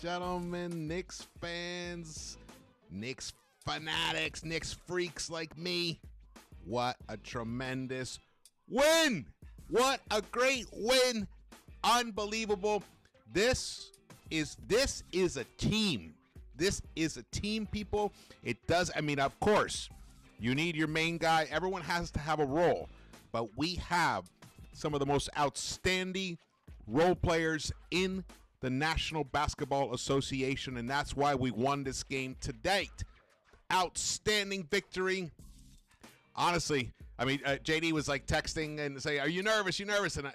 gentlemen, Knicks fans, Knicks fanatics, Knicks freaks like me. What a tremendous win! What a great win! Unbelievable. This is a team. This is a team, people. It does, of course, you need your main guy. Everyone has to have a role. But we have some of the most outstanding role players in the National Basketball Association, and that's why we won this game to date. Outstanding victory. Honestly, JD was like texting and saying, "Are you nervous? You nervous?" And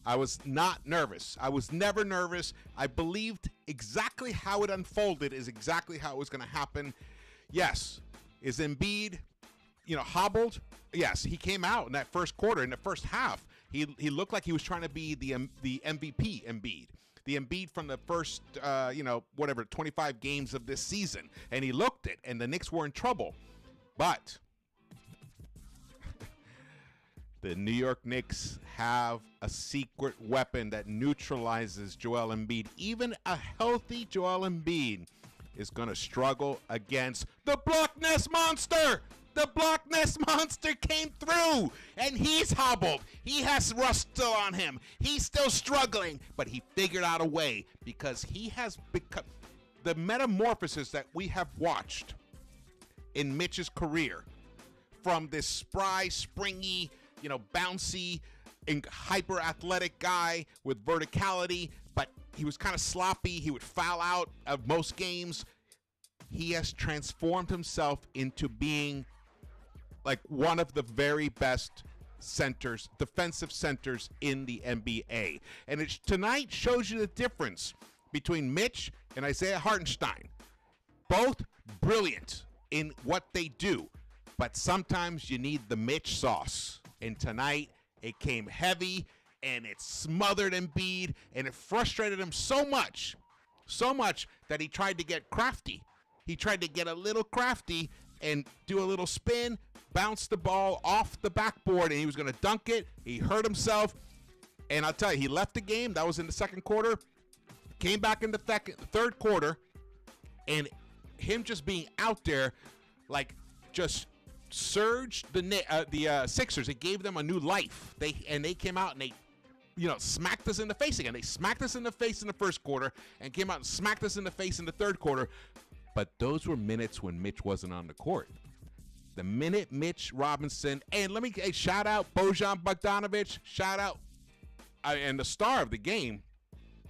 I was not nervous. I was never nervous. I believed exactly how it unfolded is exactly how it was going to happen. Yes, is Embiid, hobbled? Yes, he came out in that first quarter, in the first half. He looked like he was trying to be the MVP Embiid. The Embiid from the first, 25 games of this season. And he looked it, and the Knicks were in trouble. But the New York Knicks have a secret weapon that neutralizes Joel Embiid. Even a healthy Joel Embiid is going to struggle against the Block Ness Monster. The Block Ness Monster came through, and he's hobbled. He has rust still on him. He's still struggling, but he figured out a way because he has become the metamorphosis that we have watched in Mitch's career from this spry, springy, bouncy and hyper athletic guy with verticality, but he was kind of sloppy. He would foul out of most games. He has transformed himself into being like one of the very best centers, defensive centers in the NBA. And it tonight shows you the difference between Mitch and Isaiah Hartenstein. Both brilliant in what they do, but sometimes you need the Mitch sauce. And tonight, it came heavy, and it smothered Embiid, and it frustrated him so much that he tried to get crafty. He tried to get a little crafty and do a little spin, bounce the ball off the backboard, and he was going to dunk it. He hurt himself, and I'll tell you, he left the game. That was in the second quarter. Came back in the third quarter, and him just being out there, like, just surged the Sixers. It gave them a new life. They came out and they smacked us in the face again. They smacked us in the face in the first quarter and came out and smacked us in the face in the third quarter. But those were minutes when Mitch wasn't on the court. The minute Mitch Robinson, and let me shout out Bojan Bogdanovic, shout out, and the star of the game.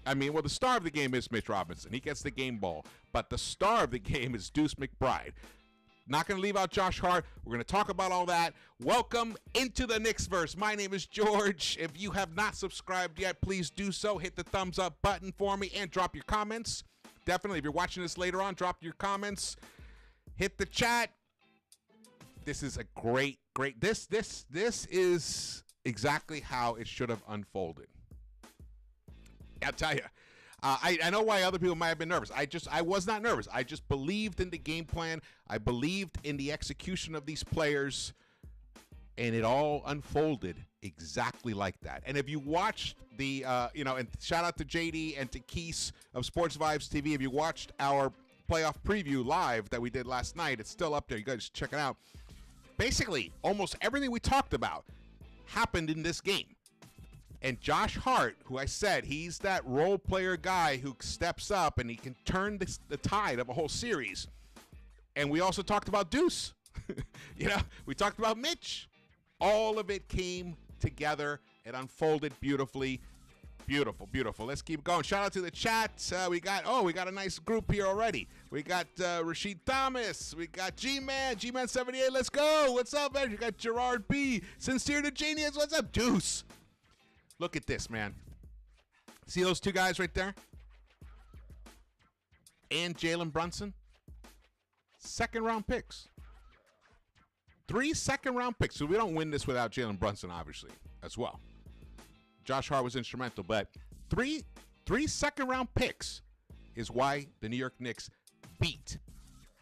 The star of the game is Mitch Robinson. He gets the game ball. But the star of the game is Deuce McBride. Not going to leave out Josh Hart. We're going to talk about all that. Welcome into the Knicks-Verse. My name is George. If you have not subscribed yet, please do so. Hit the thumbs up button for me and drop your comments. Definitely, if you're watching this later on, drop your comments. Hit the chat. This is a great. This is exactly how it should have unfolded. I'll tell you. I know why other people might have been nervous. I was not nervous. I just believed in the game plan. I believed in the execution of these players, and it all unfolded exactly like that. And if you watched the, and shout out to JD and to Keese of Sports Vibes TV. If you watched our playoff preview live that we did last night, it's still up there. You guys check it out. Basically, almost everything we talked about happened in this game. And Josh Hart, who I said, he's that role player guy who steps up and he can turn the tide of a whole series. And we also talked about Deuce. We talked about Mitch. All of it came together. It unfolded beautifully. Beautiful, beautiful. Let's keep going. Shout out to the chat. We got a nice group here already. We got Rashid Thomas. We got G-Man 78. Let's go. What's up, man? You got Gerard B. Sincere to Genius. What's up, Deuce? Look at this, man. See those two guys right there? And Jalen Brunson? Second-round picks. 3 second-round picks. So we don't win this without Jalen Brunson, obviously, as well. Josh Hart was instrumental, but three second-round picks is why the New York Knicks beat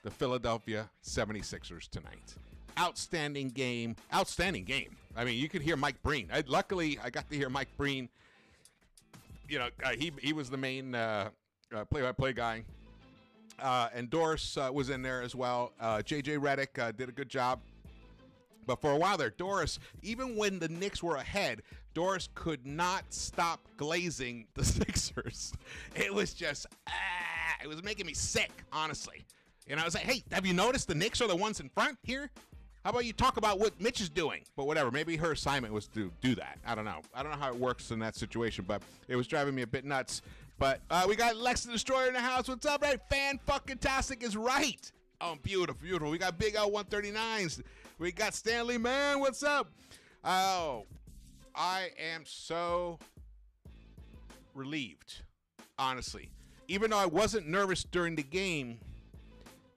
the Philadelphia 76ers tonight. Outstanding game. Outstanding game. You could hear Mike Breen. Luckily, I got to hear Mike Breen. He was the main play-by-play guy. And Doris was in there as well. J.J. Redick did a good job. But for a while there, Doris, even when the Knicks were ahead, Doris could not stop glazing the Sixers. It was just, it was making me sick, honestly. And I was like, hey, have you noticed the Knicks are the ones in front here? How about you talk about what Mitch is doing? But whatever, maybe her assignment was to do that. I don't know. I don't know how it works in that situation, but it was driving me a bit nuts. But we got Lex the Destroyer in the house. What's up, right? Fan-fucking-tastic is right. Oh, beautiful, beautiful. We got Big L 139s. We got Stanley, man. What's up? Oh, I am so relieved, honestly. Even though I wasn't nervous during the game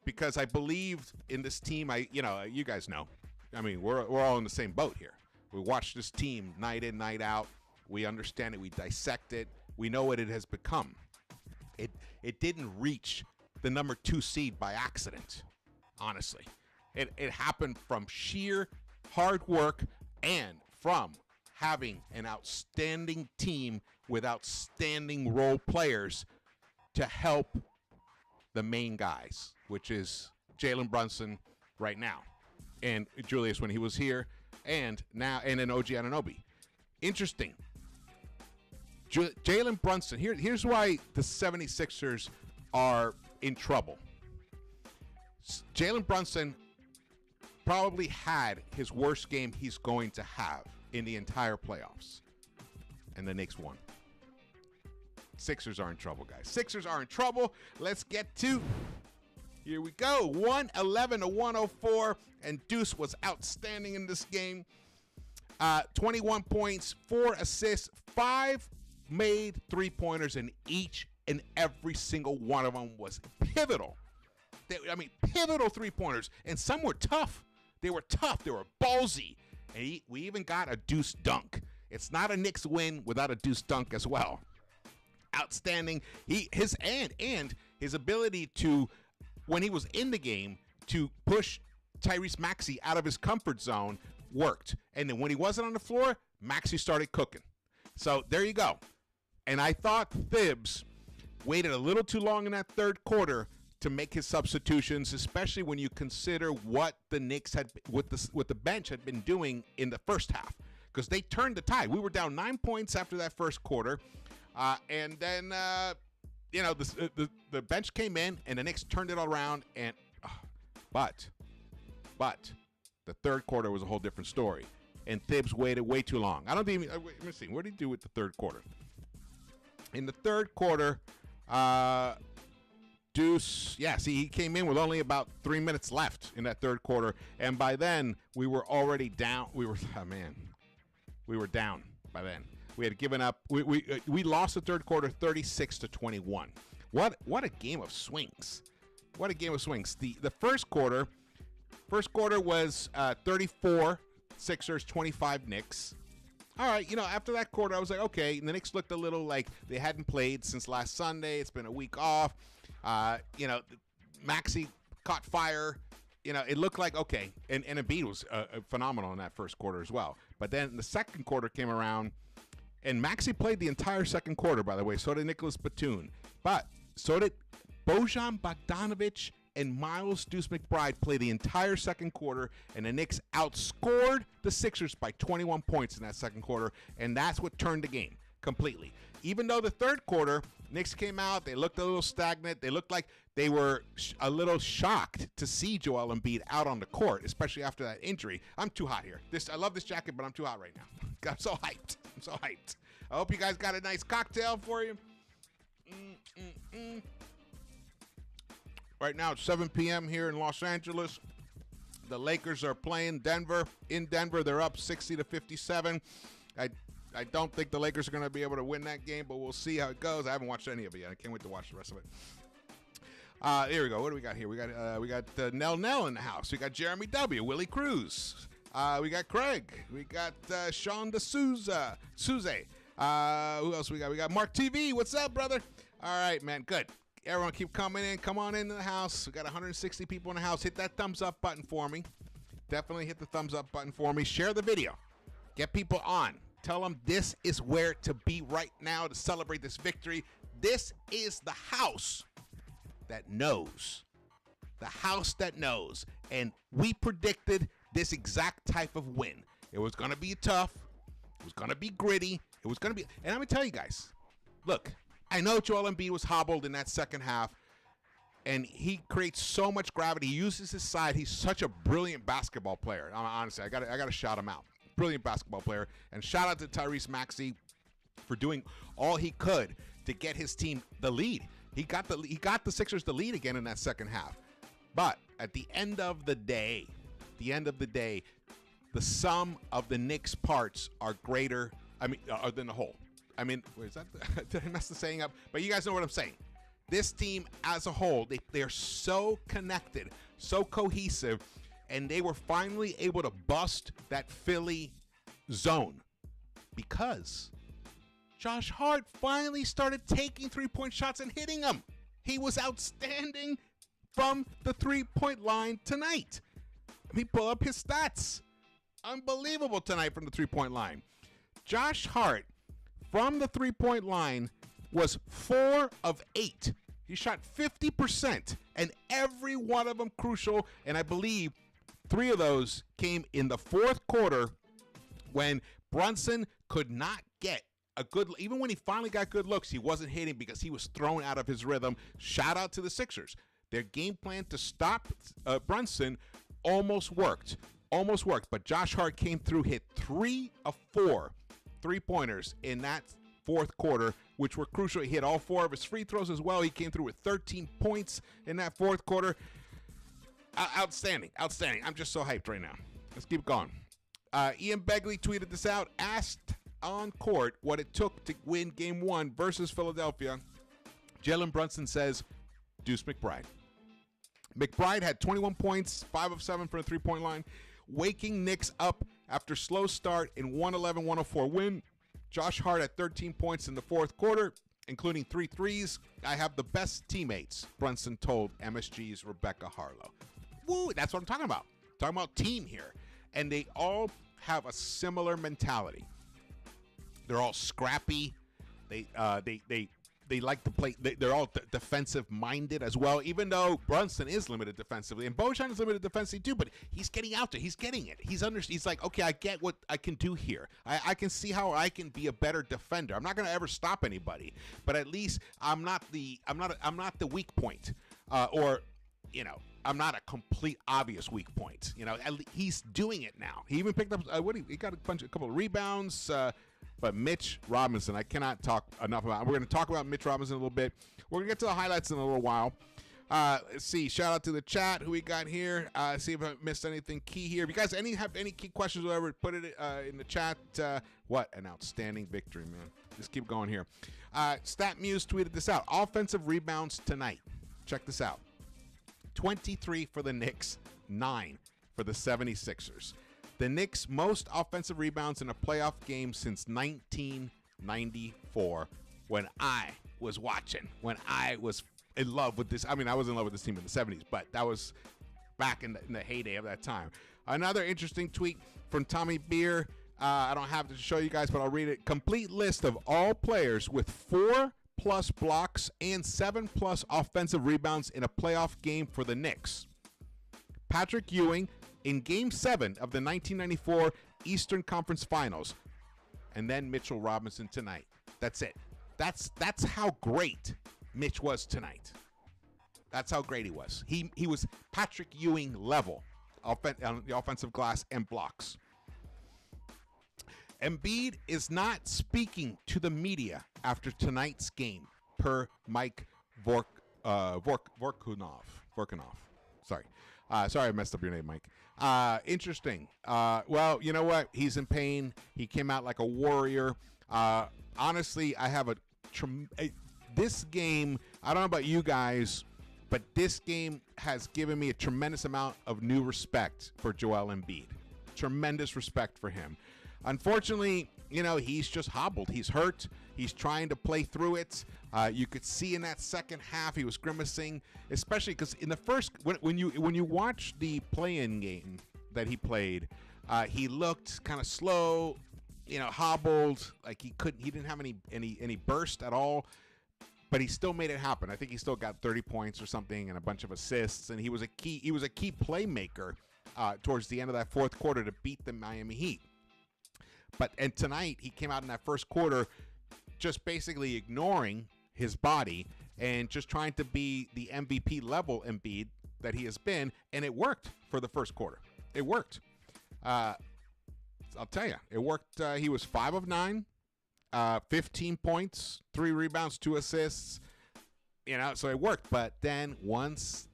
because I believed in this team. You guys know. I mean, we're all in the same boat here. We watch this team night in, night out. We understand it. We dissect it. We know what it has become. It didn't reach the number 2 seed by accident, honestly. It happened from sheer hard work and from having an outstanding team with outstanding role players to help the main guys, which is Jalen Brunson right now, and Julius when he was here, and then OG Anunoby. Interesting. Jalen Brunson, here's why the 76ers are in trouble. Jalen Brunson probably had his worst game he's going to have in the entire playoffs. And the Knicks won. Sixers are in trouble, guys. Sixers are in trouble. Let's get to, here we go, 111-104. And Deuce was outstanding in this game. 21 points, 4 assists, 5 made three-pointers, and each and every single one of them was pivotal. Pivotal three-pointers. And some were tough. They were tough. They were ballsy. And we even got a Deuce dunk. It's not a Knicks win without a Deuce dunk as well. Outstanding. His ability to, when he was in the game, to push Tyrese Maxey out of his comfort zone worked. And then when he wasn't on the floor, Maxey started cooking. So there you go. And I thought Thibs waited a little too long in that third quarter to make his substitutions, especially when you consider what the Knicks had, what the bench had been doing in the first half, because they turned the tide. We were down 9 points after that first quarter, and then the bench came in and the Knicks turned it all around. And but the third quarter was a whole different story, and Thibs waited way too long. I don't even. Let me see. What did he do with the third quarter? In the third quarter, Deuce, he came in with only about 3 minutes left in that third quarter, and by then we were already down. We were down by then. We had given up. We lost the third quarter 36-21. What a game of swings! What a game of swings. The first quarter was 34 Sixers, 25 Knicks. All right, after that quarter, I was like, okay. And the Knicks looked a little like they hadn't played since last Sunday. It's been a week off. Maxey caught fire. It looked like, okay. And Embiid was phenomenal in that first quarter as well. But then the second quarter came around, and Maxey played the entire second quarter, by the way. So did Nicholas Batum. But so did Bojan Bogdanovic and Miles Deuce McBride play the entire second quarter, and the Knicks outscored the Sixers by 21 points in that second quarter, and that's what turned the game completely. Even though the third quarter, Knicks came out, they looked a little stagnant. They looked like they were a little shocked to see Joel Embiid out on the court, especially after that injury. I'm too hot here. I love this jacket, but I'm too hot right now. I'm so hyped. I hope you guys got a nice cocktail for you. Right now it's 7 p.m. here in Los Angeles. The Lakers are playing Denver. In Denver, they're up 60-57. I don't think the Lakers are going to be able to win that game, but we'll see how it goes. I haven't watched any of it yet. I can't wait to watch the rest of it. Here we go. What do we got here? We got Nell in the house. We got Jeremy W. Willie Cruz. We got Craig. We got Sean D'Souza. Suze. Who else we got? We got Mark TV. What's up, brother? All right, man. Good. Everyone keep coming in. Come on into the house. We got 160 people in the house. Hit that thumbs up button for me. Definitely hit the thumbs up button for me. Share the video. Get people on. Tell them this is where to be right now to celebrate this victory. This is the house that knows. The house that knows. And we predicted this exact type of win. It was going to be tough. It was going to be gritty. It was going to be, and I'm going to tell you guys, look, I know Joel Embiid was hobbled in that second half, and he creates so much gravity. He uses his side. He's such a brilliant basketball player. Honestly, I got to shout him out. Brilliant basketball player. And shout out to Tyrese Maxey for doing all he could to get his team the lead. He got the Sixers the lead again in that second half. But at the end of the day, the sum of the Knicks' parts are greater, than the whole. I mean, wait, is that did I mess the saying up? But you guys know what I'm saying. This team as a whole, they're so connected, so cohesive, and they were finally able to bust that Philly zone because Josh Hart finally started taking three-point shots and hitting them. He was outstanding from the three-point line tonight. Let me pull up his stats. Unbelievable tonight from the three-point line. Josh Hart from the three-point line was 4 of 8. He shot 50%, and every one of them crucial, and I believe 3 of those came in the fourth quarter when Brunson could not get a good, even when he finally got good looks, he wasn't hitting because he was thrown out of his rhythm. Shout out to the Sixers. Their game plan to stop Brunson almost worked, but Josh Hart came through, hit 3 of 4 three-pointers in that fourth quarter, which were crucial. He hit all 4 of his free throws as well. He came through with 13 points in that fourth quarter. Outstanding. I'm just so hyped right now. Let's keep going. Ian Begley tweeted this out. Asked on court what it took to win Game 1 versus Philadelphia. Jalen Brunson says, Deuce McBride. McBride had 21 points, 5 of 7 from the three-point line, waking Knicks up after slow start in 111-104 win. Josh Hart had 13 points in the fourth quarter, including 3 threes. I have the best teammates, Brunson told MSG's Rebecca Harlow. Woo, that's what I'm talking about. Talking about team here. And they all have a similar mentality. They're all scrappy. They like to play. They're all defensive-minded as well, even though Brunson is limited defensively. And Bojan is limited defensively too, but he's getting out there. He's getting it. He's like, okay, I get what I can do here. I can see how I can be a better defender. I'm not going to ever stop anybody, but at least I'm not the weak point, or, you know, I'm not a complete obvious weak point. You know, he's doing it now. He even picked up he got a couple of rebounds. But Mitch Robinson, I cannot talk enough about. We're going to talk about Mitch Robinson a little bit. We're going to get to the highlights in a little while. Let's see. Shout out to the chat. Who we got here? See if I missed anything key here. If you guys have any key questions or whatever, put it in the chat. What an outstanding victory, man. Just keep going here. StatMuse tweeted this out. Offensive rebounds tonight. Check this out. 23 for the Knicks, 9 for the 76ers. The Knicks' most offensive rebounds in a playoff game since 1994, when I was watching, when I was in love with this. I mean, I was in love with this team in the 70s, but that was back in the heyday of that time. Another interesting tweet from Tommy Beer. I don't have to show you guys, but I'll read it. Complete list of all players with 4+ blocks and 7+ offensive rebounds in a playoff game for the Knicks. Patrick Ewing in Game 7 of the 1994 Eastern Conference Finals. And then Mitchell Robinson tonight. That's it. That's how great Mitch was tonight. That's how great he was. He was Patrick Ewing level on the offensive glass and blocks. Embiid is not speaking to the media after tonight's game, per Mike Vorkunov. Sorry. Sorry I messed up your name, Mike. Interesting. Well, you know what? He's in pain. He came out like a warrior. Honestly, I have this game, I don't know about you guys, but this game has given me a tremendous amount of new respect for Joel Embiid. Tremendous respect for him. Unfortunately, you know, he's just hobbled. He's hurt. He's trying to play through it. You could see in that second half he was grimacing, especially because in the first, when you watch the play-in game that he played, he looked kind of slow, you know, hobbled, like he didn't have any burst at all. but he still made it happen. I think he still got 30 points or something and a bunch of assists, and he was a key playmaker towards the end of that fourth quarter to beat the Miami Heat. And tonight he came out in that first quarter just basically ignoring his body and just trying to be the MVP level Embiid that he has been, and it worked for the first quarter. It worked. I'll tell you, it worked. He was 5 of 9, 15 points, 3 rebounds, 2 assists. So it worked. But then once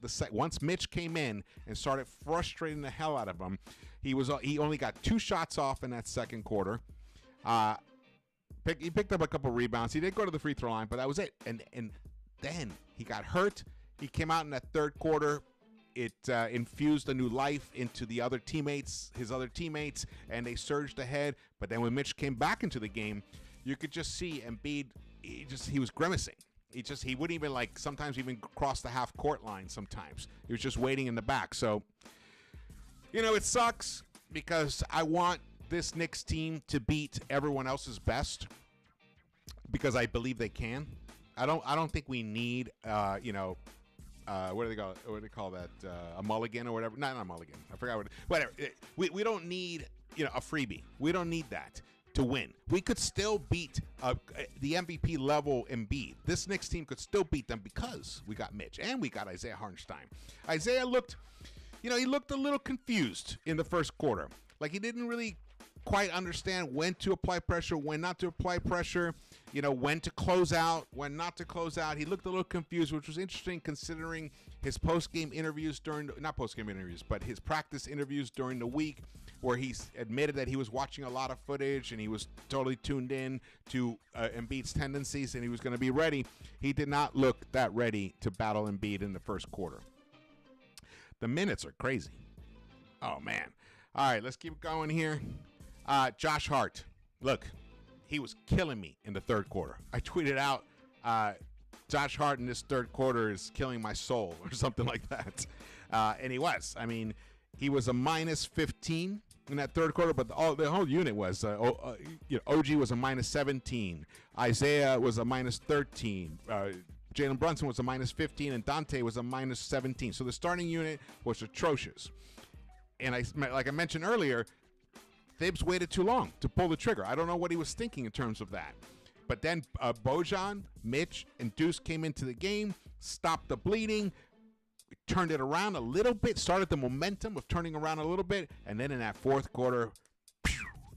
Mitch came in and started frustrating the hell out of him, he only got 2 shots off in that second quarter. He picked up a couple rebounds. He did go to the free throw line, but that was it. And then he got hurt. He came out in that third quarter. It infused a new life into his other teammates, and they surged ahead. But then when Mitch came back into the game, you could just see Embiid. He was grimacing. He wouldn't even sometimes even cross the half court line. Sometimes he was just waiting in the back. So it sucks because I want this Knicks team to beat everyone else's best because I believe they can. I don't think we need what do they call that? A mulligan or whatever? Not a mulligan. I forgot whatever. We don't need a freebie. We don't need that to win. We could still beat the MVP level Embiid. This Knicks team could still beat them because we got Mitch and we got Isaiah Hartenstein. Isaiah looked a little confused in the first quarter. He didn't really quite understand when to apply pressure, when not to apply pressure, when to close out, when not to close out. He looked a little confused, which was interesting considering his post-game interviews not post-game interviews, but his practice interviews during the week where he admitted that he was watching a lot of footage and he was totally tuned in to Embiid's tendencies and he was going to be ready. He did not look that ready to battle Embiid in the first quarter. The minutes are crazy. Oh, man. All right, let's keep going here. Josh Hart, look, he was killing me in the third quarter. I tweeted out, Josh Hart in this third quarter is killing my soul or something like that. And he was. I mean, he was a minus 15 in that third quarter, but the whole unit was. OG was a minus 17. Isaiah was a minus 13. Jalen Brunson was a minus 15, and Dante was a minus 17. So the starting unit was atrocious. And like I mentioned earlier, Thibs waited too long to pull the trigger. I don't know what he was thinking in terms of that. But then Bojan, Mitch, and Deuce came into the game, stopped the bleeding, turned it around a little bit, started the momentum of turning around a little bit, and then in that fourth quarter,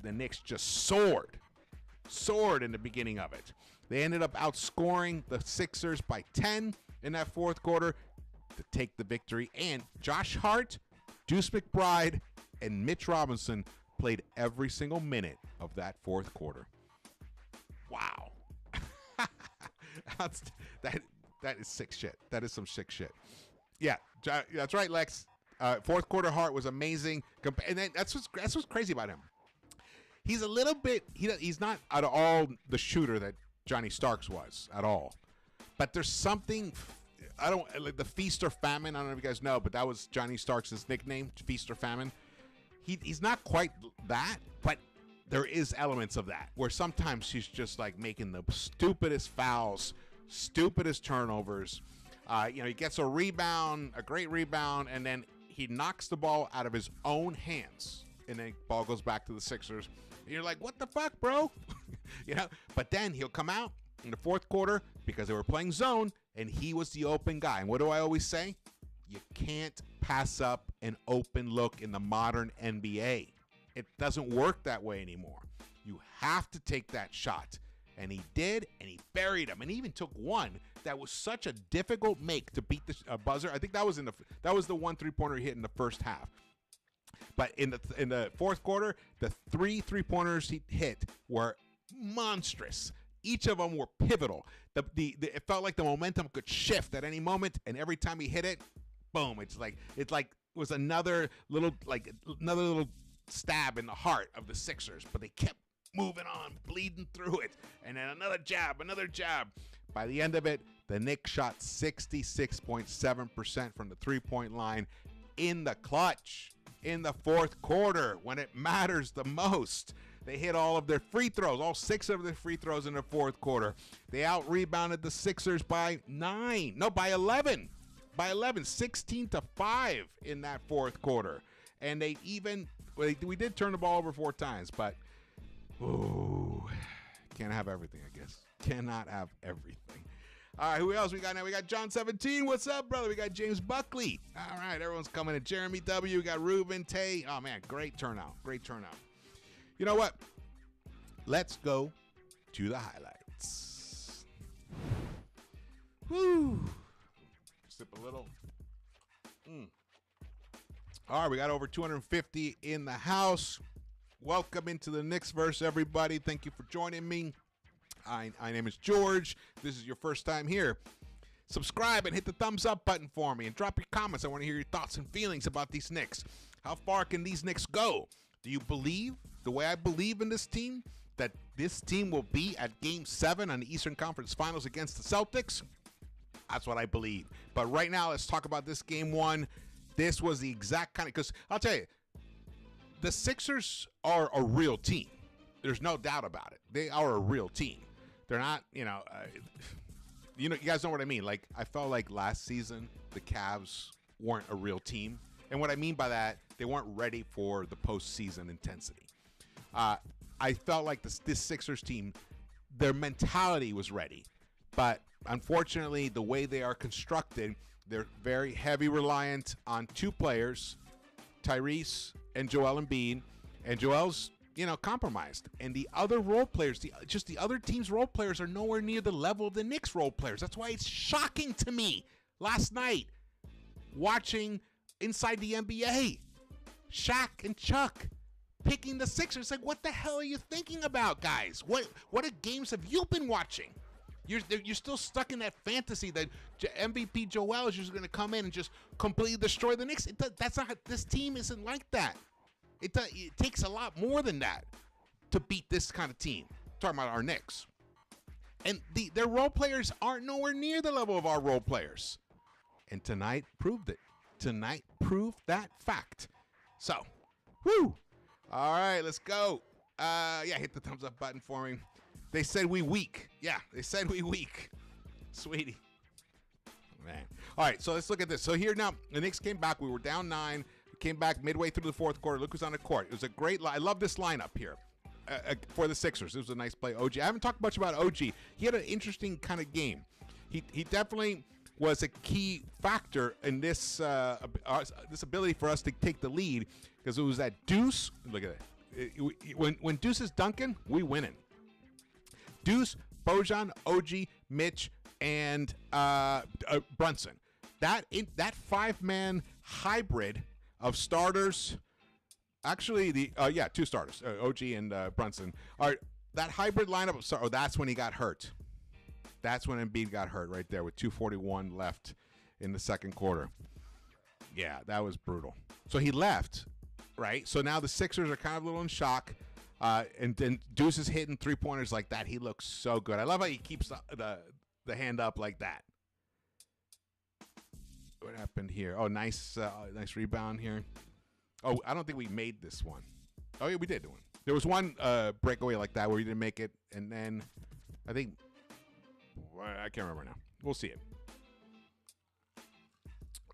the Knicks just soared in the beginning of it. They ended up outscoring the Sixers by 10 in that fourth quarter to take the victory. And Josh Hart, Deuce McBride, and Mitch Robinson played every single minute of that fourth quarter. Wow. That is sick shit. That is some sick shit. Yeah, that's right, Lex. Fourth quarter Hart was amazing. And then that's what's crazy about him. He's a little bit, he's not at all the shooter that Johnny Starks was at all. But there's something, the Feast or Famine, I don't know if you guys know, but that was Johnny Starks' nickname, Feast or Famine. He's not quite that, but there is elements of that where sometimes he's just making the stupidest fouls, stupidest turnovers. He gets a rebound, a great rebound, and then he knocks the ball out of his own hands, and then the ball goes back to the Sixers. And you're like, what the fuck, bro? But then he'll come out in the fourth quarter because they were playing zone, and he was the open guy. And what do I always say? You can't pass up an open look in the modern NBA. It doesn't work that way anymore. You have to take that shot. And he did, and he buried him. And he even took one that was such a difficult make to beat the buzzer. I think that was the one three-pointer he hit in the first half. But in the fourth quarter, the 3 3-pointers he hit were monstrous. Each of them were pivotal. It felt like the momentum could shift at any moment, and every time he hit it, boom! It was another little stab in the heart of the Sixers. But they kept moving on, bleeding through it, and then another jab. By the end of it, the Knicks shot 66.7% from the three-point line in the clutch, in the fourth quarter, when it matters the most. They hit all of their free throws, all 6 of their free throws in the fourth quarter. They out-rebounded the Sixers by 11. By 11, 16-5 in that fourth quarter. And we did turn the ball over 4 times, but can't have everything, I guess. Cannot have everything. All right, who else we got now? We got John 17. What's up, brother? We got James Buckley. All right, everyone's coming in. Jeremy W. We got Ruben Tay. Oh, man, great turnout. Great turnout. You know what? Let's go to the highlights. Woo. Sip a little. All right, we got over 250 in the house. Welcome into the Knicks-Verse, everybody. Thank you for joining me. My name is George. If this is your first time here, subscribe and hit the thumbs up button for me and drop your comments. I want to hear your thoughts and feelings about these Knicks. How far can these Knicks go? Do you believe, the way I believe in this team, that this team will be at Game 7 on the Eastern Conference Finals against the Celtics? That's what I believe. But right now, let's talk about this Game 1. This was the exact kind of, because I'll tell you, the Sixers are a real team. There's no doubt about it. They are a real team. They're not, you guys know what I mean. Like, I felt like last season the Cavs weren't a real team. And what I mean by that, they weren't ready for the postseason intensity. I felt like this Sixers team, their mentality was ready. But unfortunately, the way they are constructed, they're very heavy reliant on 2 players, Tyrese and Joel Embiid. And Joel's compromised. And the other role players, the other team's role players are nowhere near the level of the Knicks role players. That's why it's shocking to me last night watching Inside the NBA, Shaq and Chuck picking the Sixers. Like, what the hell are you thinking about, guys? What games have you been watching? You're still stuck in that fantasy that MVP Joel is just going to come in and just completely destroy the Knicks. That's not. This team isn't like that. It takes a lot more than that to beat this kind of team. Talking about our Knicks. And their role players aren't nowhere near the level of our role players. And tonight proved it. Tonight proved that fact. So, woo. All right, let's go. Hit the thumbs up button for me. They said we weak. Yeah, they said we weak. Sweetie. Man. All right, so let's look at this. So here now, the Knicks came back. We were down 9. Came back midway through the fourth quarter. Look who's on the court. It was a great I love this lineup here for the Sixers. It was a nice play. OG. I haven't talked much about OG. He had an interesting kind of game. He definitely was a key factor in this ability for us to take the lead, because it was that Deuce. Look at it. When Deuce is dunking, we winning. Deuce, Bojan, OG, Mitch, and Brunson. That 5-man hybrid of starters, actually 2 starters, OG and Brunson, are that hybrid lineup. That's when he got hurt. That's when Embiid got hurt right there with 2:41 left in the second quarter. Yeah, that was brutal. So he left, right? So now the Sixers are kind of a little in shock. And then Deuce is hitting 3-pointers like that. He looks so good. I love how he keeps the hand up like that. What happened here? Oh, nice rebound here. Oh, I don't think we made this one. Oh, yeah, we did one. There was one breakaway like that where we didn't make it, and then I think I can't remember now. We'll see it.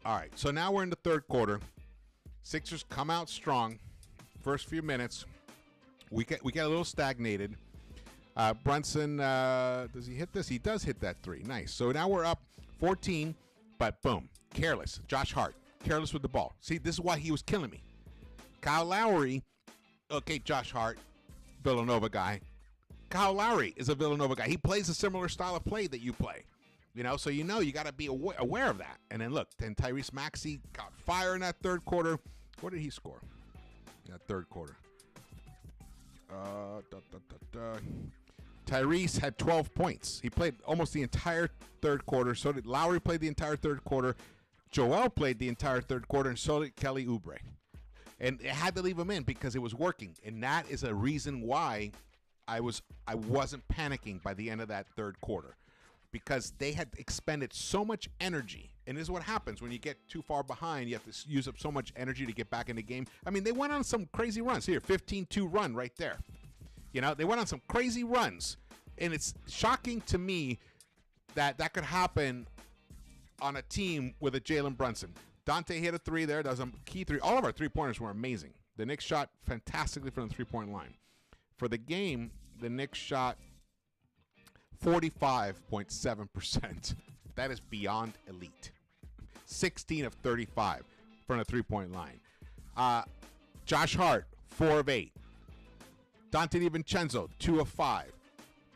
All right, so now we're in the third quarter. Sixers come out strong. First few minutes, we get a little stagnated. Brunson, does he hit this? He does hit that 3. Nice. So now we're up 14, but boom. Careless. Josh Hart. Careless with the ball. See, this is why he was killing me. Kyle Lowry. Okay, Josh Hart. Villanova guy. Kyle Lowry is a Villanova guy. He plays a similar style of play that you play. So you got to be aware of that. And then look, Tyrese Maxey got fire in that third quarter. What did he score in that third quarter? Tyrese had 12 points. He played almost the entire third quarter. So did Lowry. Played the entire third quarter. Joel played the entire third quarter, and so did Kelly Oubre. And it had to leave him in because it was working. And that is a reason why I wasn't panicking by the end of that third quarter, because they had expended so much energy. And this is what happens when you get too far behind. You have to use up so much energy to get back in the game. I mean, they went on some crazy runs. Here, 15-2 run right there. They went on some crazy runs. And it's shocking to me that could happen on a team with a Jalen Brunson. Dante hit a three there. That was a key three. All of our three-pointers were amazing. The Knicks shot fantastically from the three-point line. For the game, the Knicks shot 45.7%. That is beyond elite. 16 of 35 from the three-point line. Josh Hart, 4 of 8. Dante DiVincenzo, 2 of 5.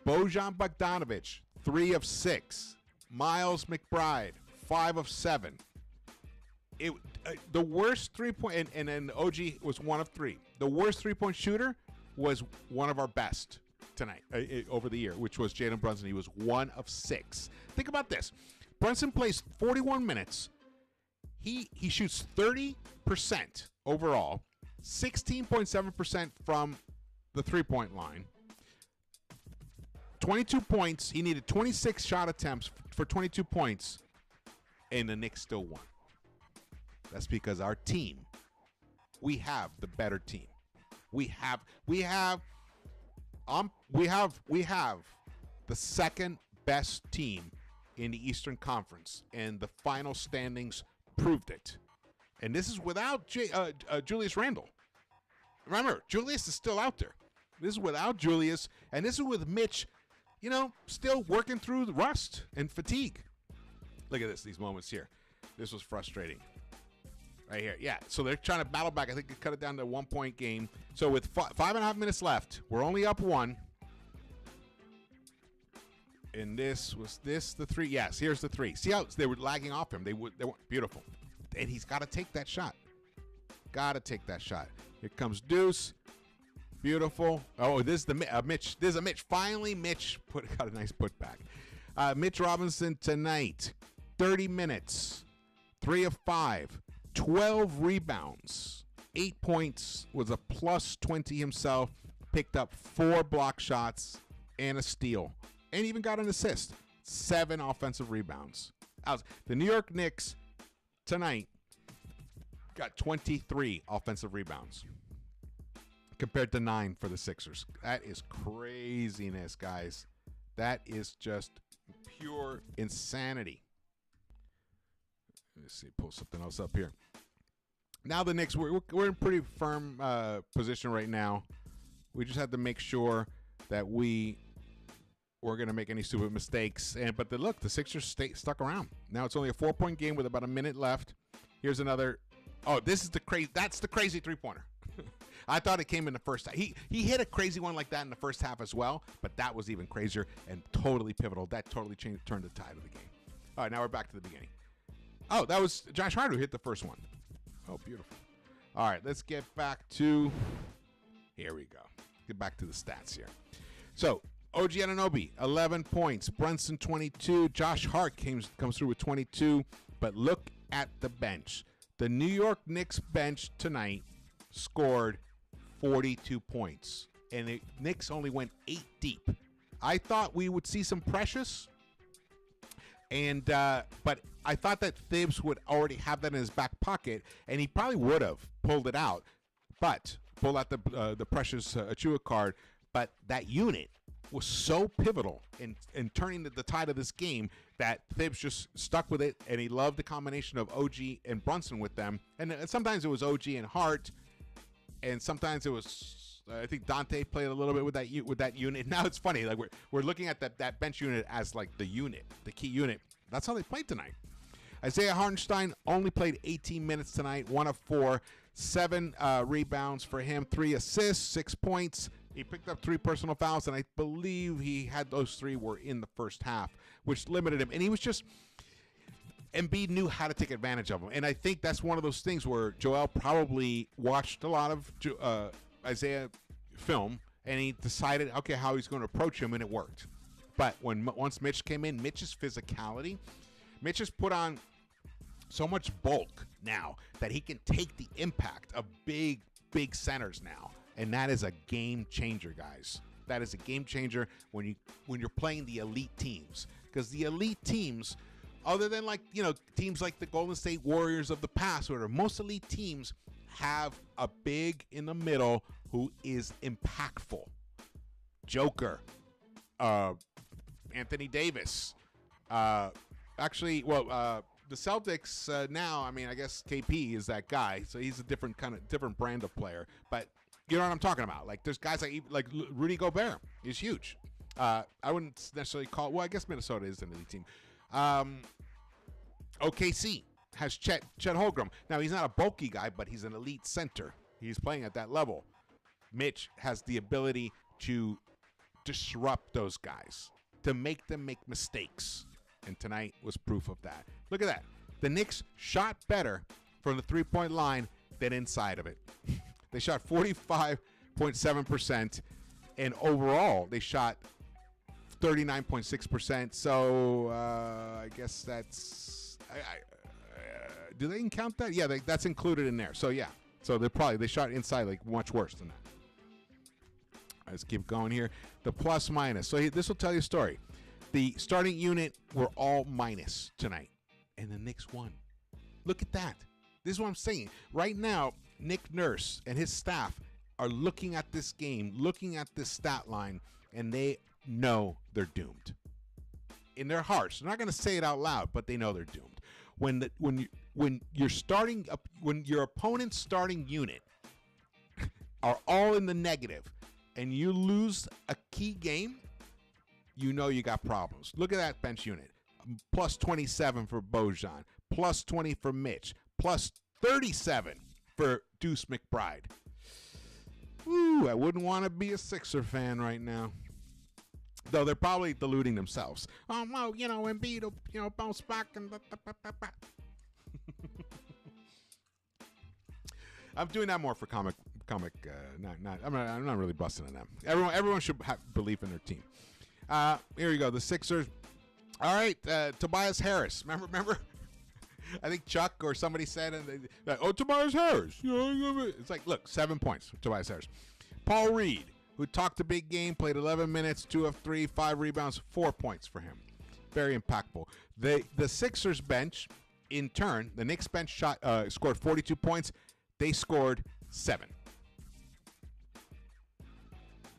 Bojan Bogdanovic, 3 of 6. Miles McBride, 5 of 7. The worst three-point, and then OG was 1 of 3. The worst three-point shooter was one of our best tonight over the year, which was Jalen Brunson. He was 1 of 6. Think about this. Brunson plays 41 minutes. He shoots 30% overall, 16.7% from the three-point line. 22 points. He needed 26 shot attempts for 22 points, and the Knicks still won. That's because our team, we have the better team. We have the second best team in the Eastern Conference, and the final standings proved it. And this is without Julius Randle. Remember, Julius is still out there. This is without Julius, and this is with Mitch, still working through the rust and fatigue. Look at these moments here. This was frustrating. Right here. Yeah, so they're trying to battle back. I think they cut it down to a 1-point game. So with 5.5 minutes left, we're only up 1. And was this the 3? Yes, here's the 3. See how they were lagging off him? They weren't beautiful. And he's got to take that shot. Got to take that shot. Here comes Deuce. Beautiful. Oh, this is the Mitch. There's a Mitch. Finally, Mitch got a nice putback. Mitch Robinson tonight, 30 minutes, 3 of 5, 12 rebounds, 8 points, was a plus 20 himself, picked up 4 block shots and a steal, and even got an assist. 7 offensive rebounds. The New York Knicks tonight got 23 offensive rebounds compared to 9 for the Sixers. That is craziness, guys. That is just pure insanity. Let's see, pull something else up here. Now the Knicks, we're in pretty firm position right now. We just had to make sure that we were going to make any stupid mistakes. But the Sixers stuck around. Now it's only a 4-point game with about a minute left. Here's another. Oh, that's the crazy three-pointer. I thought it came in the first half. He hit a crazy one like that in the first half as well, but that was even crazier and totally pivotal. That totally turned the tide of the game. All right, now we're back to the beginning. Oh, that was Josh Hart who hit the first one. Oh, beautiful. All right, let's get back to, here we go. Get back to the stats here. So, OG Anunoby, 11 points. Brunson, 22. Josh Hart comes through with 22. But look at the bench. The New York Knicks bench tonight scored 42 points. And the Knicks only went 8 deep. I thought we would see some Precious. But I thought that Thibs would already have that in his back pocket, and he probably would have pulled it out, pull out the Precious Achua card. But that unit was so pivotal in turning the tide of this game that Thibs just stuck with it, and he loved the combination of OG and Brunson with them. And sometimes it was OG and Hart, and sometimes it was. I think Dante played a little bit with that unit. Now it's funny, like we're looking at that bench unit as like the unit, the key unit. That's how they played tonight. Isaiah Hartenstein only played 18 minutes tonight, 1 of 4, 7 rebounds for him, 3 assists, 6 points. He picked up 3 personal fouls, and I believe he had those 3 were in the first half, which limited him. And he was just. Embiid knew how to take advantage of him, and I think that's one of those things where Joel probably watched a lot of Isaiah film, and he decided, okay, how he's going to approach him, and it worked. But once Mitch came in, Mitch's physicality, Mitch has put on so much bulk now that he can take the impact of big centers now, and that is a game changer, guys. That is a game changer when you're playing the elite teams, because the elite teams, other than teams like the Golden State Warriors of the past, where most elite teams have a big in the middle who is impactful. Joker, Anthony Davis. The Celtics now, I mean, I guess KP is that guy, so he's a different brand of player. But you know what I'm talking about. Like, there's guys like Rudy Gobert is huge. I wouldn't necessarily call. Well, I guess Minnesota is an elite team. OKC has Chet Holmgren. Now, he's not a bulky guy, but he's an elite center. He's playing at that level. Mitch has the ability to disrupt those guys, to make them make mistakes. And tonight was proof of that. Look at that. The Knicks shot better from the three-point line than inside of it. They shot 45.7%, and overall they shot 39.6%. So I guess that's do they count that? Yeah, that's included in there. So yeah, so they shot inside like much worse than that. Let's keep going here. The plus minus. So this will tell you a story. The starting unit were all minus tonight, and the Knicks won. Look at that. This is what I'm saying. Right now, Nick Nurse and his staff are looking at this game, looking at this stat line, and they know they're doomed. In their hearts, they're not going to say it out loud, but they know they're doomed. When your opponent's starting unit are all in the negative, and you lose a key game, you know you got problems. Look at that bench unit. Plus 27 for Bojan. Plus 20 for Mitch. Plus 37 for Deuce McBride. Ooh, I wouldn't want to be a Sixer fan right now. Though they're probably deluding themselves. Oh, well, Embiid will, bounce back and I'm doing that more for comic. I'm not really busting on them. Everyone should have belief in their team. Here you go. The Sixers. All right. Tobias Harris. Remember? I think Chuck or somebody said, Tobias Harris. It's like, look, 7 points for Tobias Harris. Paul Reed, who talked a big game, played 11 minutes, 2 of 3, 5 rebounds, 4 points for him. Very impactful. The Sixers bench, in turn, the Knicks bench scored 42 points. They scored 7.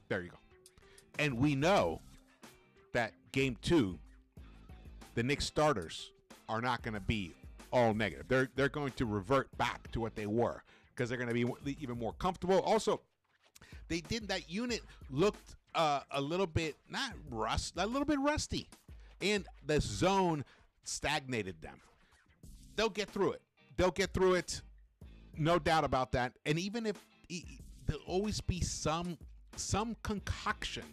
There you go. And we know that game 2, the Knicks starters are not going to be all negative. They're going to revert back to what they were because they're going to be even more comfortable. Also, that unit looked a little bit a little bit rusty, and the zone stagnated them. They'll get through it. No doubt about that. And even if there'll always be some concoction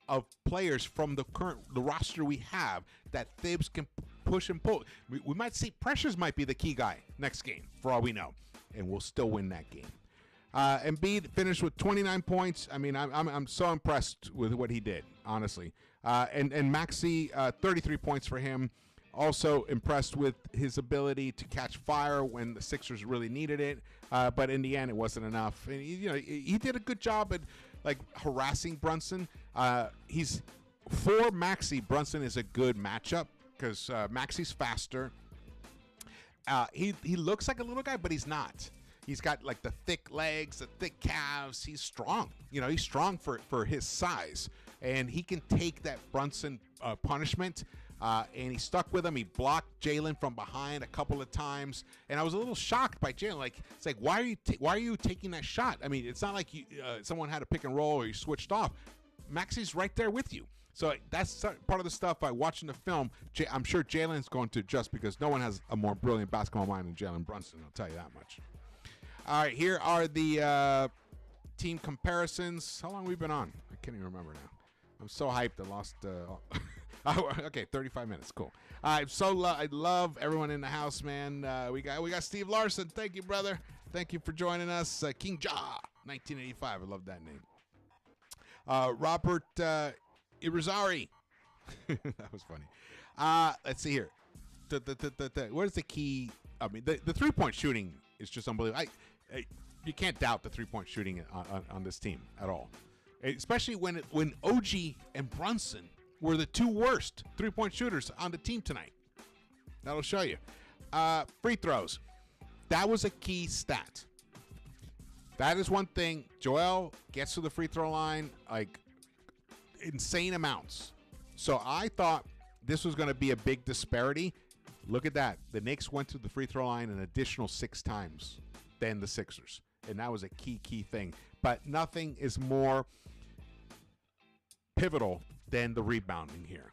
of players from the roster we have that Thibs can push and pull. We might see Precious might be the key guy next game, for all we know, and we'll still win that game. Embiid finished with 29 points. I mean, I'm so impressed with what he did, honestly. And Maxey, 33 points for him. Also impressed with his ability to catch fire when the Sixers really needed it. But in the end, it wasn't enough. And he did a good job at harassing Brunson. He's for Maxey. Brunson is a good matchup because Maxey's faster. He looks like a little guy, but he's not. He's got the thick legs, the thick calves. He's strong. He's strong for his size, and he can take that Brunson punishment. And he stuck with him. He blocked Jalen from behind a couple of times, and I was a little shocked by Jalen. It's like, why are you taking that shot? I mean, it's not like someone had a pick and roll or you switched off. Maxey's right there with you. So that's part of the stuff I watch in the film. I'm sure Jalen's going to adjust because no one has a more brilliant basketball mind than Jalen Brunson. I'll tell you that much. All right, here are the team comparisons. How long have we been on? I can't even remember now. I'm so hyped. I lost. Okay, 35 minutes. Cool. I love everyone in the house, man. We got Steve Larson. Thank you, brother. Thank you for joining us. King Jaw, 1985. I love that name. Robert Irizarry. That was funny. Let's see here. Where's the key? I mean, the 3-point shooting is just unbelievable. You can't doubt the 3-point shooting on this team at all, especially when OG and Brunson were the 2 worst 3-point shooters on the team tonight. That'll show you. Free throws. That was a key stat. That is one thing. Joel gets to the free throw line insane amounts. So I thought this was going to be a big disparity. Look at that. The Knicks went to the free throw line an additional 6 times than the Sixers. And that was a key thing. But nothing is more pivotal than the rebounding here.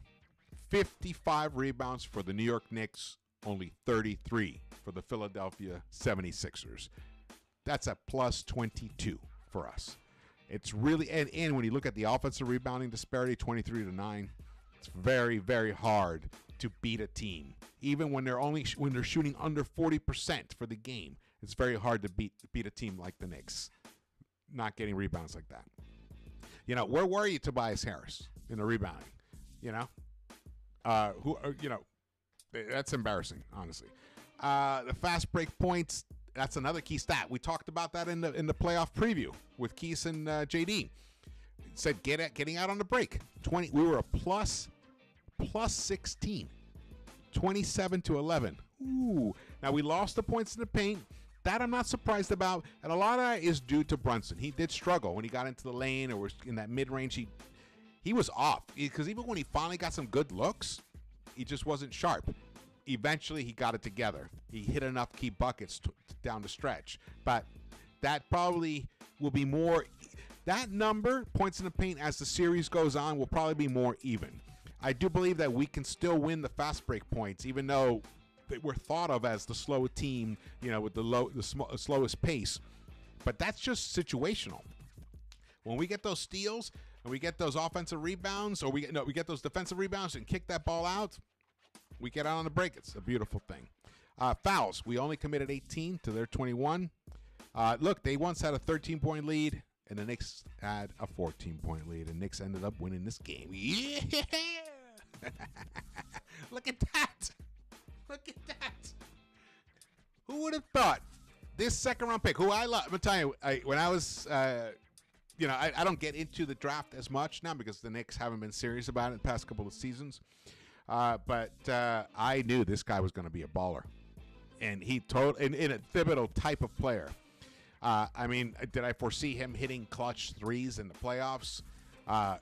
55 rebounds for the New York Knicks, only 33 for the Philadelphia 76ers. That's a plus 22 for us. It's really, and when you look at the offensive rebounding disparity, 23-9, it's very, very hard to beat a team. Even when they're shooting under 40% for the game, it's very hard to beat a team like the Knicks, not getting rebounds like that. You know, where were you, Tobias Harris, in the rebounding? You know, that's embarrassing, honestly. The fast break points, that's another key stat. We talked about that in the playoff preview with Keese and JD. It said getting out on the break. We were a plus 16, 27-11. Ooh. Now we lost the points in the paint. That I'm not surprised about, and a lot of that is due to Brunson. He did struggle when he got into the lane or was in that mid-range. He was off because even when he finally got some good looks, he just wasn't sharp. Eventually, he got it together. He hit enough key buckets down the stretch, but that probably will be more. That number, points in the paint, as the series goes on, will probably be more even. I do believe that we can still win the fast break points, even though we're thought of as the slow team, with the slowest pace. But that's just situational. When we get those steals and we get those offensive rebounds, or we get those defensive rebounds and kick that ball out, we get out on the break. It's a beautiful thing. Fouls, we only committed 18 to their 21. Look, they once had a 13-point lead, and the Knicks had a 14-point lead, and Knicks ended up winning this game. Yeah! Look at that. Look at that. Who would have thought this second-round pick, who I love? I'm going to tell you, when I was, I don't get into the draft as much now because the Knicks haven't been serious about it the past couple of seasons. But I knew this guy was going to be a baller. And he in a Thibodeau type of player. Did I foresee him hitting clutch threes in the playoffs? I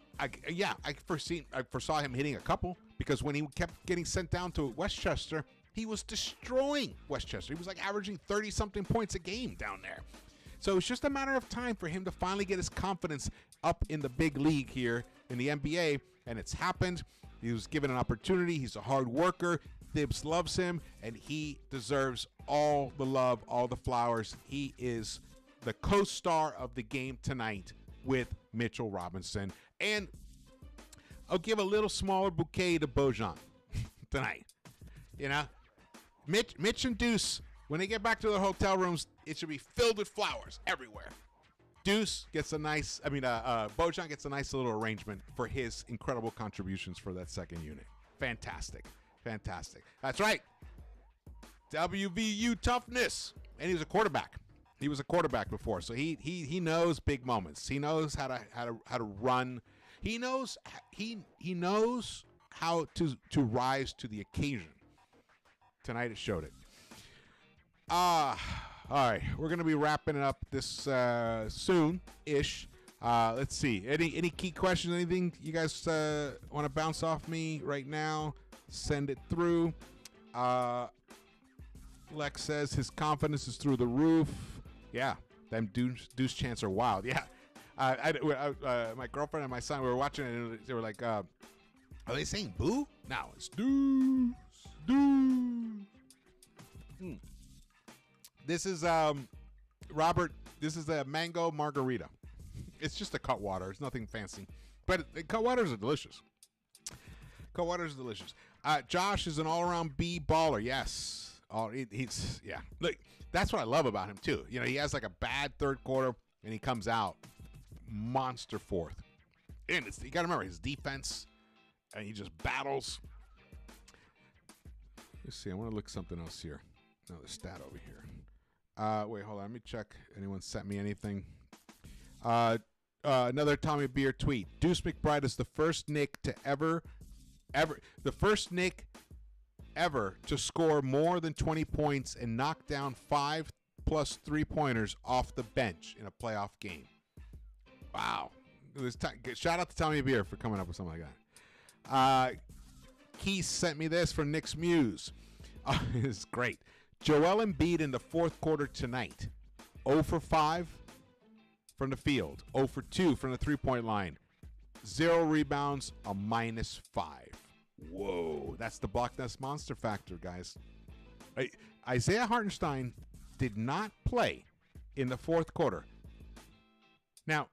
foresaw him hitting a couple because when he kept getting sent down to Westchester, he was destroying Westchester. He was like averaging 30-something points a game down there. So it's just a matter of time for him to finally get his confidence up in the big league here in the NBA, and it's happened. He was given an opportunity. He's a hard worker. Thibs loves him, and he deserves all the love, all the flowers. He is the co-star of the game tonight with Mitchell Robinson. And I'll give a little smaller bouquet to Bojan tonight. Mitch and Deuce, when they get back to their hotel rooms, it should be filled with flowers everywhere. Deuce gets Bojan gets a nice little arrangement for his incredible contributions for that second unit. Fantastic. That's right. WVU toughness. And he was a quarterback. He was a quarterback before, so he knows big moments. He knows how to run. He knows how to rise to the occasion. Tonight it showed it. All right, we're gonna be wrapping it up this soon-ish. Let's see. Any key questions? Anything you guys want to bounce off me right now? Send it through. Lex says his confidence is through the roof. Yeah, them deuce chants are wild. Yeah, my girlfriend and my son, we were watching it, and they were like, "Are they saying boo?" No, it's deuce. This is Robert. This is a mango margarita. It's just a cut water. It's nothing fancy, but cut waters are delicious. Josh is an all-around B baller. Yes. He's Look, that's what I love about him too. He has like a bad third quarter and he comes out monster fourth. And you got to remember his defense, and he just battles. Let's see. I want to look something else here. Another stat over here. Wait, hold on. Let me check. Anyone sent me anything? Another Tommy Beer tweet. Deuce McBride is the first Knick to ever to score more than 20 points and knock down 5+ 3-pointers off the bench in a playoff game. Wow. Shout out to Tommy Beer for coming up with something like that. Keith sent me this for Knicks Muse. It's great. Joel Embiid in the fourth quarter tonight. 0 for 5 from the field. 0 for 2 from the three-point line. 0 rebounds, a -5. Whoa, that's the Block Nest Monster factor, guys. Isaiah Hartenstein did not play in the fourth quarter. Now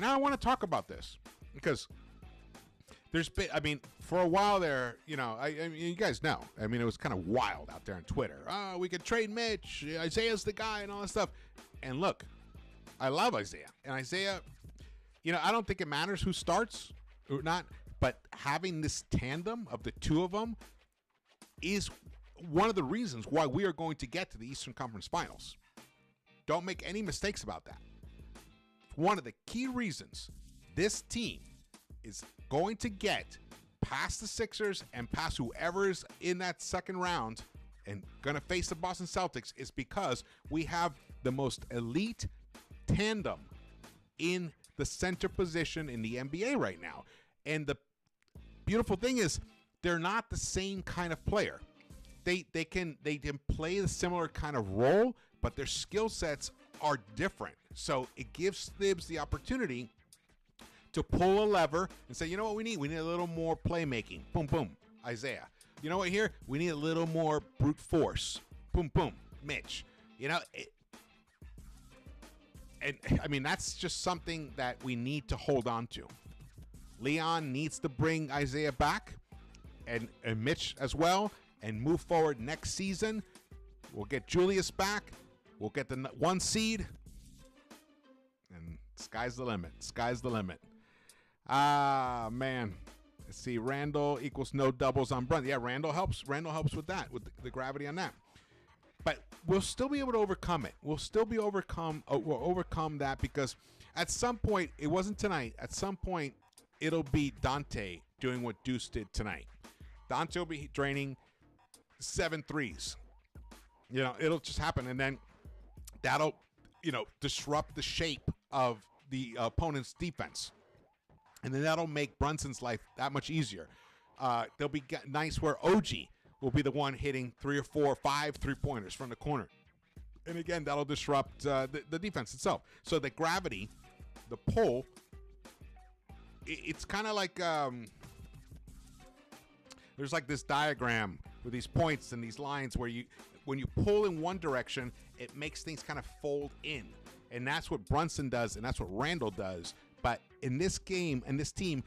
I want to talk about this because there's been, I mean, for a while there, you know, I mean, you guys know. I mean, it was kind of wild out there on Twitter. Oh, we could trade Mitch. Isaiah's the guy and all that stuff. And look, I love Isaiah. And Isaiah, you know, I don't think it matters who starts or not, but having this tandem of the two of them is one of the reasons why we are going to get to the Eastern Conference Finals. Don't make any mistakes about that. One of the key reasons this team is going to get past the Sixers and past whoever is in that second round and going to face the Boston Celtics is because we have the most elite tandem in the center position in the NBA right now. And the beautiful thing is they're not the same kind of player. They can play the similar kind of role, but their skill sets are different. So it gives Thibs the opportunity to pull a lever and say, you know what we need? We need a little more playmaking. Boom, boom, Isaiah. You know what here? We need a little more brute force. Boom, boom, Mitch. You know, and I mean, that's just something that we need to hold on to. Leon needs to bring Isaiah back and Mitch as well and move forward next season. We'll get Julius back. We'll get the 1 seed. And sky's the limit. Sky's the limit. Ah, man. Let's see. Randall equals no doubles on Brunson. Yeah, Randall helps. Randall helps with that, with the gravity on that. But we'll still be able to overcome it. We'll still be we'll overcome that because at some point, it wasn't tonight. At some point, it'll be Dante doing what Deuce did tonight. Dante will be draining 7 threes. You know, it'll just happen. And then that'll, you know, disrupt the shape of the opponent's defense. And then that'll make Brunson's life that much easier. There'll be nights where OG will be the one hitting 3 or 4 or 5 3-pointers from the corner. And again, that'll disrupt the defense itself. So the gravity, the pull, it's kind of like there's like this diagram with these points and these lines where when you pull in one direction, it makes things kind of fold in. And that's what Brunson does, and that's what Randall does. But in this game and this team,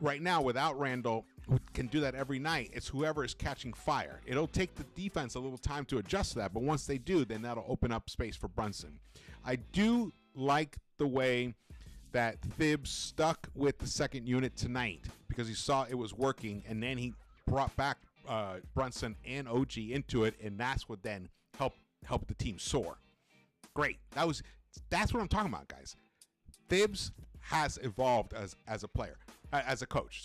right now, without Randall, who can do that every night, it's whoever is catching fire. It'll take the defense a little time to adjust to that, but once they do, then that'll open up space for Brunson. I do like the way that Thibs stuck with the second unit tonight because he saw it was working, and then he brought back Brunson and OG into it, and that's what then helped the team soar. Great. That's what I'm talking about, guys. Thibs has evolved as a player, as a coach.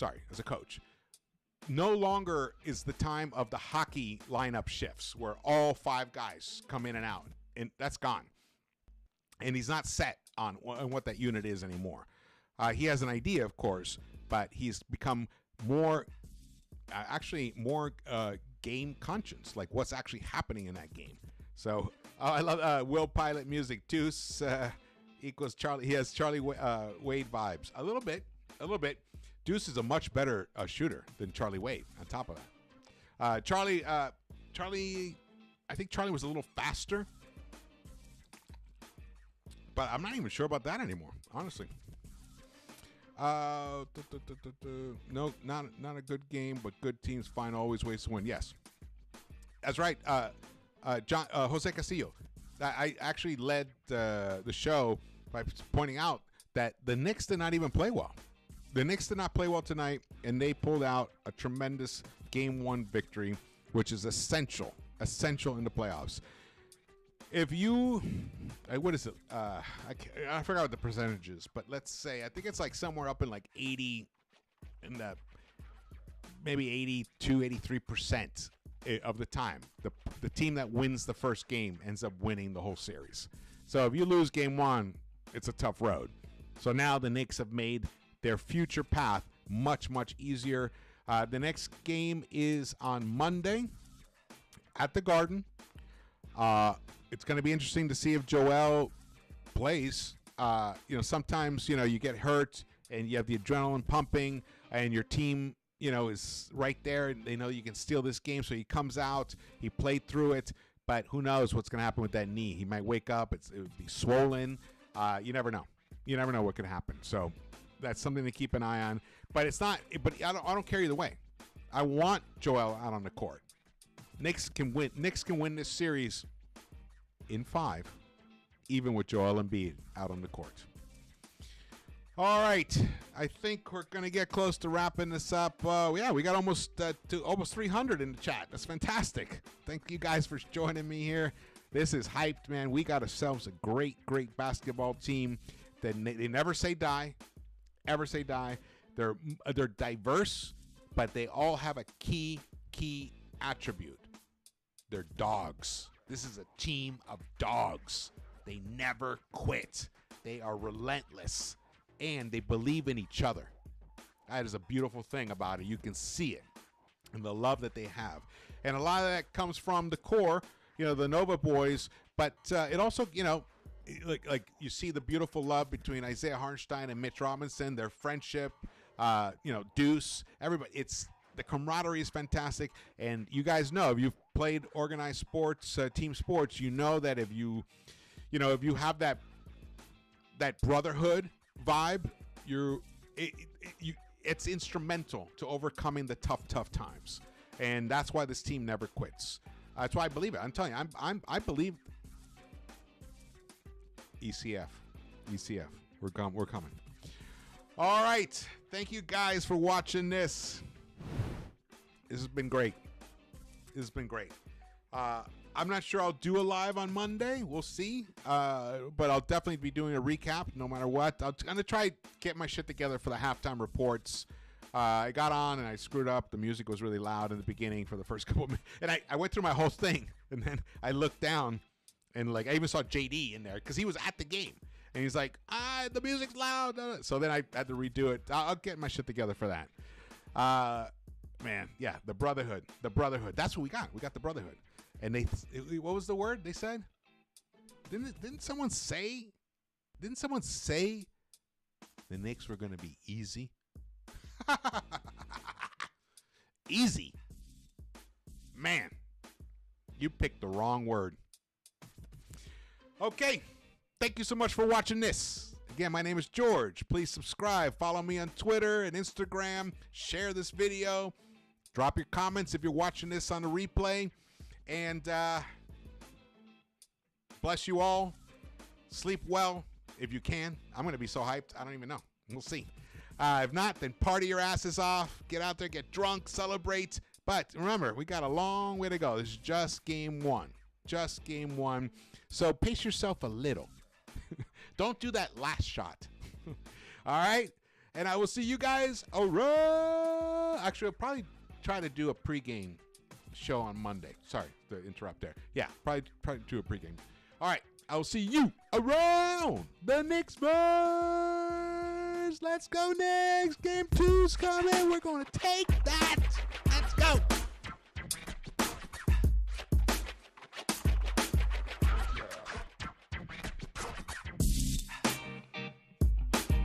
No longer is the time of the hockey lineup shifts where all 5 guys come in and out, and that's gone. And he's not set on what that unit is anymore. He has an idea, of course, but he's become more game conscious, like what's actually happening in that game. So I love Will Pilot music. Deuce equals Charlie. He has Charlie Wade vibes. A little bit. Deuce is a much better shooter than Charlie Wade. On top of that, Charlie. I think Charlie was a little faster, but I'm not even sure about that anymore, honestly. No, not a good game, but good teams find always ways to win. Yes, that's right. Jose Castillo. I actually led the show by pointing out that the Knicks did not even play well. The Knicks did not play well tonight, and they pulled out a tremendous Game 1 victory, which is essential in the playoffs. If you, what is it? I forgot what the percentage is, but let's say, I think it's like somewhere up in like 80, maybe 82, 83% of the time. The team that wins the first game ends up winning the whole series. So if you lose Game 1, it's a tough road. So now the Knicks have made their future path much, much easier. The next game is on Monday at the Garden. It's going to be interesting to see if Joel plays. Sometimes, you get hurt and you have the adrenaline pumping and your team, is right there. And they know you can steal this game. So he comes out, he played through it, but who knows what's going to happen with that knee. He might wake up. It would be swollen. You never know. You never know what could happen. So that's something to keep an eye on. But it's not. But I don't care either way. I want Joel out on the court. Knicks can win. Knicks can win this series in 5, even with Joel Embiid out on the court. All right, I think we're gonna get close to wrapping this up. We got almost 300 in the chat. That's fantastic. Thank you guys for joining me here. This is hyped, man. We got ourselves a great basketball team. That they never say die, ever say die. They're diverse, but they all have a key attribute. They're dogs. This is a team of dogs. They never quit. They are relentless, and they believe in each other. That is a beautiful thing about it. You can see it and the love that they have. And a lot of that comes from the core, the Nova boys, but it also, like you see the beautiful love between Isaiah Hartenstein and Mitch Robinson, their friendship, Deuce, everybody. The camaraderie is fantastic, and you guys know if you've played organized sports, team sports, you know that if you have that brotherhood vibe, it's instrumental to overcoming the tough times, and that's why this team never quits. That's why I believe it. I'm telling you, I believe ECF, we're coming. All right, thank you guys for watching this. This has been great. I'm not sure I'll do a live on Monday. We'll see. But I'll definitely be doing a recap no matter what. I'm going to try to get my shit together for the halftime reports. I got on and I screwed up. The music was really loud in the beginning for the first couple of minutes. And I went through my whole thing. And then I looked down and I even saw JD in there because he was at the game. And he's like, the music's loud. So then I had to redo it. I'll get my shit together for that. Man, yeah, the brotherhood. That's what we got. We got the brotherhood. And what was the word they said? Didn't someone say the Knicks were going to be easy? Easy. Man, you picked the wrong word. Okay, thank you so much for watching this. Again, my name is George. Please subscribe. Follow me on Twitter and Instagram. Share this video. Drop your comments if you're watching this on the replay. And bless you all. Sleep well if you can. I'm going to be so hyped. I don't even know. We'll see. If not, then party your asses off. Get out there, get drunk, celebrate. But remember, we got a long way to go. This is just game one. So pace yourself a little. Don't do that last shot. All right? And I will see you guys around. Actually, I'll probably try to do a pregame show on Monday. Sorry to interrupt there. Yeah, probably do a pregame. All right, I will see you around the Knicks-Verse. Let's go Knicks. Game 2's coming. We're going to take that.